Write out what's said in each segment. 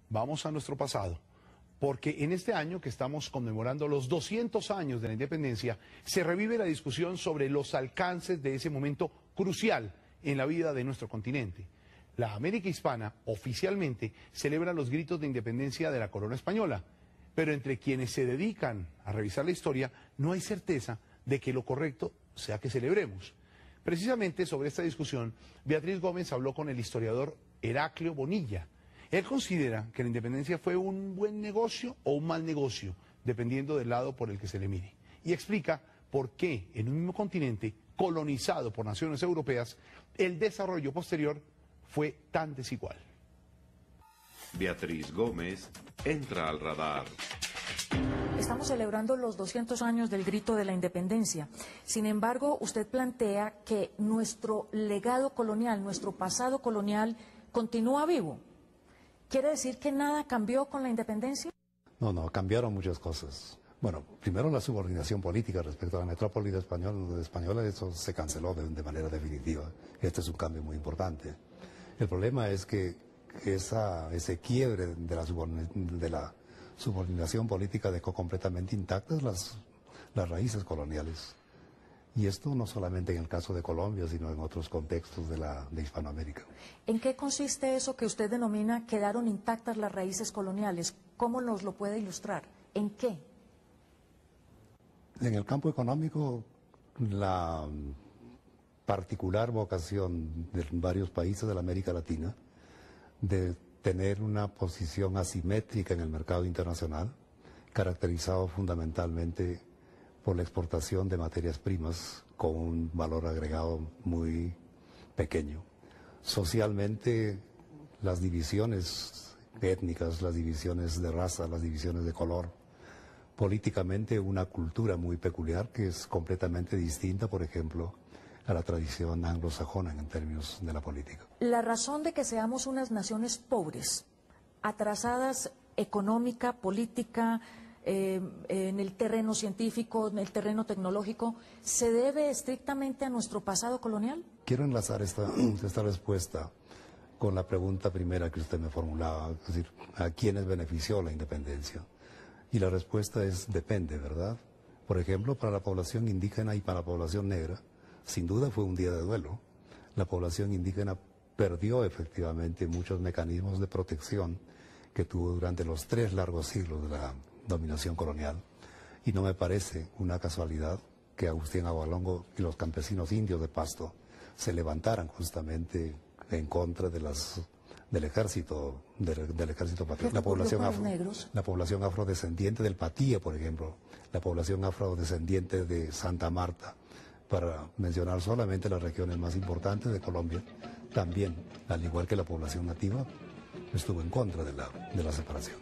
vamos a nuestro pasado, porque en este año que estamos conmemorando los 200 años de la independencia, se revive la discusión sobre los alcances de ese momento crucial en la vida de nuestro continente. La América Hispana oficialmente celebra los gritos de independencia de la corona española, pero entre quienes se dedican a revisar la historia no hay certeza de que lo correcto sea que celebremos. Precisamente sobre esta discusión, Beatriz Gómez habló con el historiador Heraclio Bonilla. Él considera que la independencia fue un buen negocio o un mal negocio, dependiendo del lado por el que se le mire. Y explica por qué en un mismo continente, colonizado por naciones europeas, el desarrollo posterior fue tan desigual. Beatriz Gómez entra al radar. Estamos celebrando los 200 años del grito de la independencia. Sin embargo, usted plantea que nuestro legado colonial, nuestro pasado colonial, continúa vivo. ¿Quiere decir que nada cambió con la independencia? No, cambiaron muchas cosas. Bueno, primero la subordinación política respecto a la metrópoli española, eso se canceló de manera definitiva. Este es un cambio muy importante. El problema es que ese quiebre de la subordinación política dejó completamente intactas las raíces coloniales. Y esto no solamente en el caso de Colombia, sino en otros contextos de Hispanoamérica. ¿En qué consiste eso que usted denomina quedaron intactas las raíces coloniales? ¿Cómo nos lo puede ilustrar? ¿En qué? En el campo económico, la particular vocación de varios países de la América Latina de tener una posición asimétrica en el mercado internacional, caracterizado fundamentalmente por la exportación de materias primas con un valor agregado muy pequeño. Socialmente, las divisiones étnicas, las divisiones de raza, las divisiones de color. Políticamente, una cultura muy peculiar que es completamente distinta, por ejemplo, a la tradición anglosajona en términos de la política. La razón de que seamos unas naciones pobres, atrasadas económica, política, en el terreno científico, en el terreno tecnológico, ¿se debe estrictamente a nuestro pasado colonial? Quiero enlazar esta respuesta con la pregunta primera que usted me formulaba, es decir, ¿a quiénes benefició la independencia? Y la respuesta es depende, ¿verdad? Por ejemplo, para la población indígena y para la población negra, sin duda fue un día de duelo. La población indígena perdió efectivamente muchos mecanismos de protección que tuvo durante los 3 largos siglos de la dominación colonial. Y no me parece una casualidad que Agustín Agualongo y los campesinos indios de Pasto se levantaran justamente en contra del ejército patriota. La población afrodescendiente del Patía, por ejemplo, la población afrodescendiente de Santa Marta, para mencionar solamente las regiones más importantes de Colombia, también, al igual que la población nativa, estuvo en contra de la separación.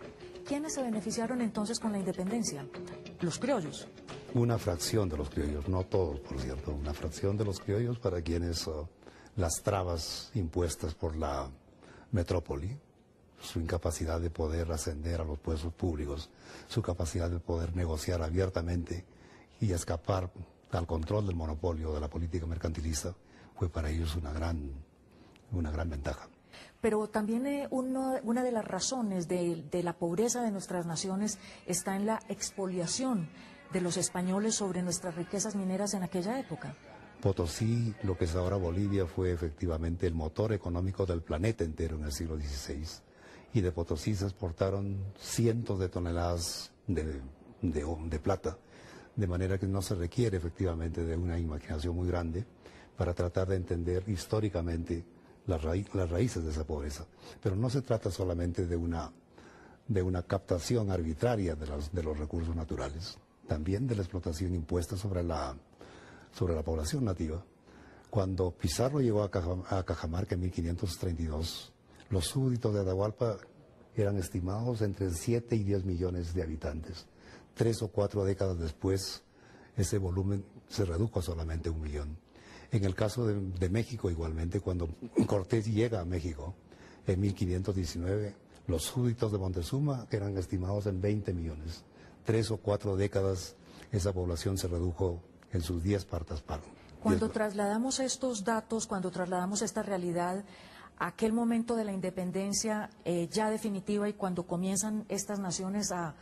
¿Quiénes se beneficiaron entonces con la independencia? Los criollos. Una fracción de los criollos, no todos, por cierto, una fracción de los criollos para quienes las trabas impuestas por la metrópoli, su incapacidad de poder ascender a los puestos públicos, su capacidad de poder negociar abiertamente y escapar al control del monopolio de la política mercantilista, fue para ellos una gran ventaja. Pero también una de las razones de la pobreza de nuestras naciones está en la expoliación de los españoles sobre nuestras riquezas mineras en aquella época. Potosí, lo que es ahora Bolivia, fue efectivamente el motor económico del planeta entero en el siglo XVI. Y de Potosí se exportaron cientos de toneladas de plata, de manera que no se requiere efectivamente de una imaginación muy grande para tratar de entender históricamente las raíces de esa pobreza. Pero no se trata solamente de una captación arbitraria de los recursos naturales, también de la explotación impuesta sobre la población nativa. Cuando Pizarro llegó a Cajamarca en 1532, los súbditos de Atahualpa eran estimados entre 7 y 10 millones de habitantes. 3 o 4 décadas después, ese volumen se redujo a solamente 1 millón. En el caso de México, igualmente, cuando Cortés llega a México en 1519, los súbditos de Montezuma eran estimados en 20 millones. 3 o 4 décadas, esa población se redujo en sus 10 partes. Cuando trasladamos estos datos, cuando trasladamos esta realidad aquel momento de la independencia ya definitiva y cuando comienzan estas naciones a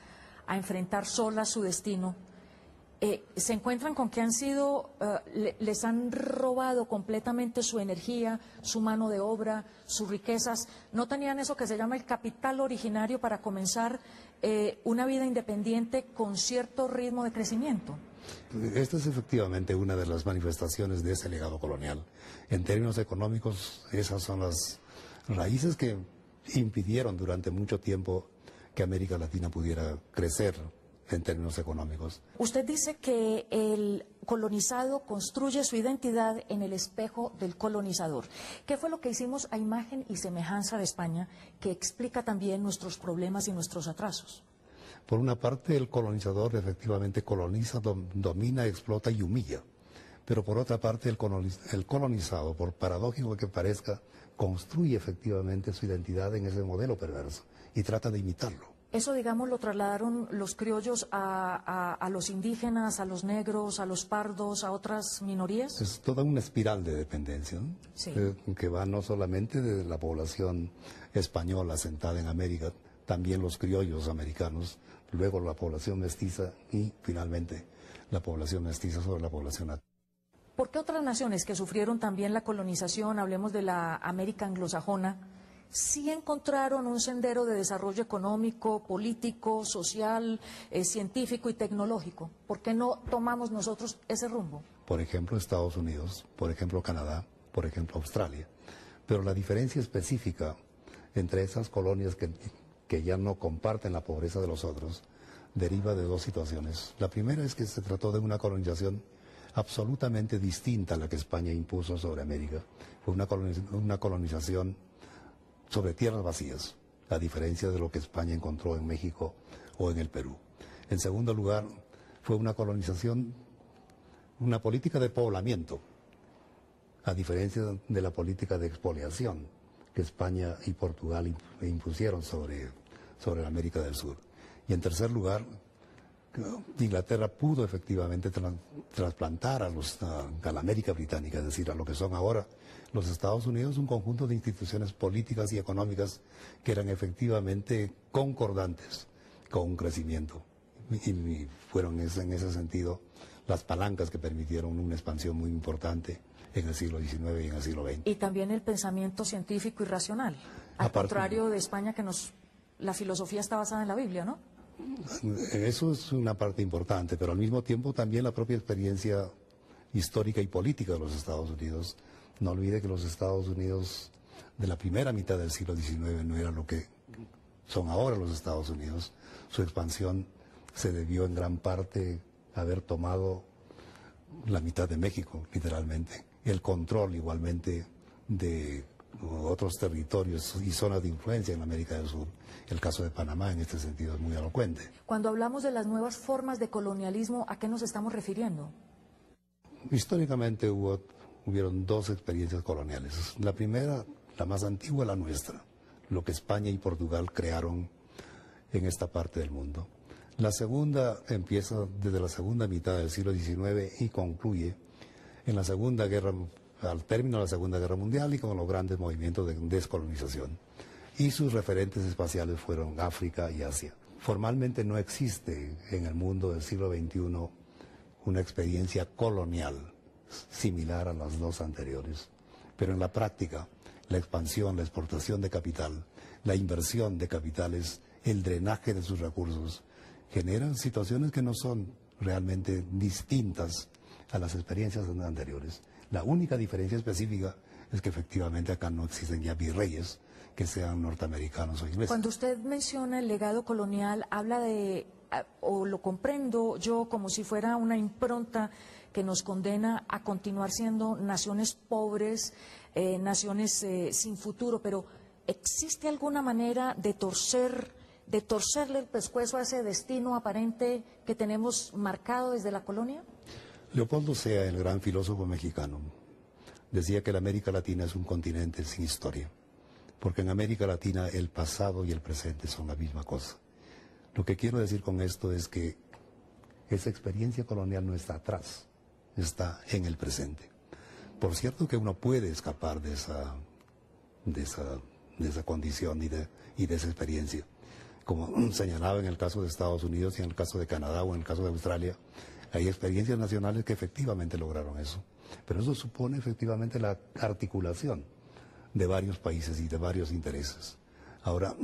enfrentar solas su destino, se encuentran con que han sido, les han robado completamente su energía, su mano de obra, sus riquezas. No tenían eso que se llama el capital originario para comenzar una vida independiente con cierto ritmo de crecimiento. Esta es efectivamente una de las manifestaciones de ese legado colonial. En términos económicos, esas son las raíces que impidieron durante mucho tiempo que América Latina pudiera crecer en términos económicos. Usted dice que el colonizado construye su identidad en el espejo del colonizador. ¿Qué fue lo que hicimos a imagen y semejanza de España, que explica también nuestros problemas y nuestros atrasos? Por una parte, el colonizador efectivamente coloniza, domina, explota y humilla. Pero por otra parte, el colonizado, por paradójico que parezca, construye efectivamente su identidad en ese modelo perverso y trata de imitarlo. Eso, digamos, lo trasladaron los criollos a los indígenas, a los negros, a los pardos, a otras minorías. Es toda una espiral de dependencia, ¿no? Sí. Que va no solamente de la población española asentada en América, también los criollos americanos, luego la población mestiza y finalmente la población mestiza sobre la población nativa. ¿Por qué otras naciones que sufrieron también la colonización, hablemos de la América anglosajona, sí encontraron un sendero de desarrollo económico, político, social, científico y tecnológico? ¿Por qué no tomamos nosotros ese rumbo? Por ejemplo, Estados Unidos, por ejemplo, Canadá, por ejemplo, Australia. Pero la diferencia específica entre esas colonias que ya no comparten la pobreza de los otros deriva de dos situaciones. La primera es que se trató de una colonización absolutamente distinta a la que España impuso sobre América. Fue una colonización sobre tierras vacías, a diferencia de lo que España encontró en México o en el Perú. En segundo lugar, fue una colonización, una política de poblamiento, a diferencia de la política de expoliación que España y Portugal impusieron sobre la América del Sur. Y en tercer lugar, Inglaterra pudo efectivamente trasplantar a la América británica, es decir, a lo que son ahora los Estados Unidos, un conjunto de instituciones políticas y económicas que eran efectivamente concordantes con un crecimiento. Y fueron en ese sentido las palancas que permitieron una expansión muy importante en el siglo XIX y en el siglo XX. Y también el pensamiento científico y racional, al contrario de España, que la filosofía está basada en la Biblia, ¿no? Eso es una parte importante, pero al mismo tiempo también la propia experiencia histórica y política de los Estados Unidos. No olvide que los Estados Unidos de la primera mitad del siglo XIX no eran lo que son ahora los Estados Unidos. Su expansión se debió en gran parte a haber tomado la mitad de México, literalmente. El control igualmente de otros territorios y zonas de influencia en América del Sur. El caso de Panamá en este sentido es muy elocuente. Cuando hablamos de las nuevas formas de colonialismo, ¿a qué nos estamos refiriendo? Históricamente hubieron dos experiencias coloniales. La primera, la más antigua, la nuestra, lo que España y Portugal crearon en esta parte del mundo. La segunda empieza desde la segunda mitad del siglo XIX y concluye en la Segunda Guerra, al término de la Segunda Guerra Mundial y con los grandes movimientos de descolonización. Y sus referentes espaciales fueron África y Asia. Formalmente no existe en el mundo del siglo XXI una experiencia colonial similar a las dos anteriores. Pero en la práctica, la expansión, la exportación de capital, la inversión de capitales, el drenaje de sus recursos, generan situaciones que no son realmente distintas a las experiencias anteriores. La única diferencia específica es que efectivamente acá no existen ya virreyes que sean norteamericanos o ingleses. Cuando usted menciona el legado colonial, habla de, o lo comprendo yo como si fuera una impronta que nos condena a continuar siendo naciones pobres, naciones sin futuro, pero ¿existe alguna manera de torcerle el pescuezo a ese destino aparente que tenemos marcado desde la colonia? Leopoldo Sea, el gran filósofo mexicano, decía que la América Latina es un continente sin historia, porque en América Latina el pasado y el presente son la misma cosa. Lo que quiero decir con esto es que esa experiencia colonial no está atrás, está en el presente. Por cierto que uno puede escapar de de esa condición y de esa experiencia. Como señalaba en el caso de Estados Unidos y en el caso de Canadá o en el caso de Australia, hay experiencias nacionales que efectivamente lograron eso. Pero eso supone efectivamente la articulación de varios países y de varios intereses. Ahora,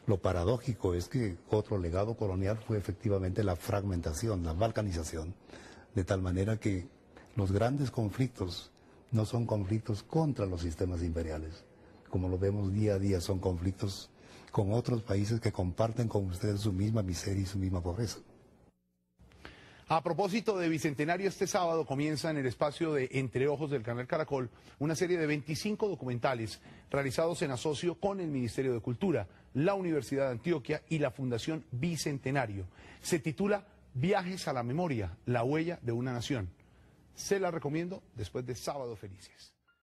lo paradójico es que otro legado colonial fue efectivamente la fragmentación, la balcanización, de tal manera que los grandes conflictos no son conflictos contra los sistemas imperiales. Como lo vemos día a día, son conflictos con otros países que comparten con ustedes su misma miseria y su misma pobreza. A propósito de Bicentenario, este sábado comienza en el espacio de Entre Ojos del Canal Caracol una serie de 25 documentales realizados en asocio con el Ministerio de Cultura, la Universidad de Antioquia y la Fundación Bicentenario. Se titula Viajes a la Memoria, la huella de una nación. Se la recomiendo después de Sábado Felices.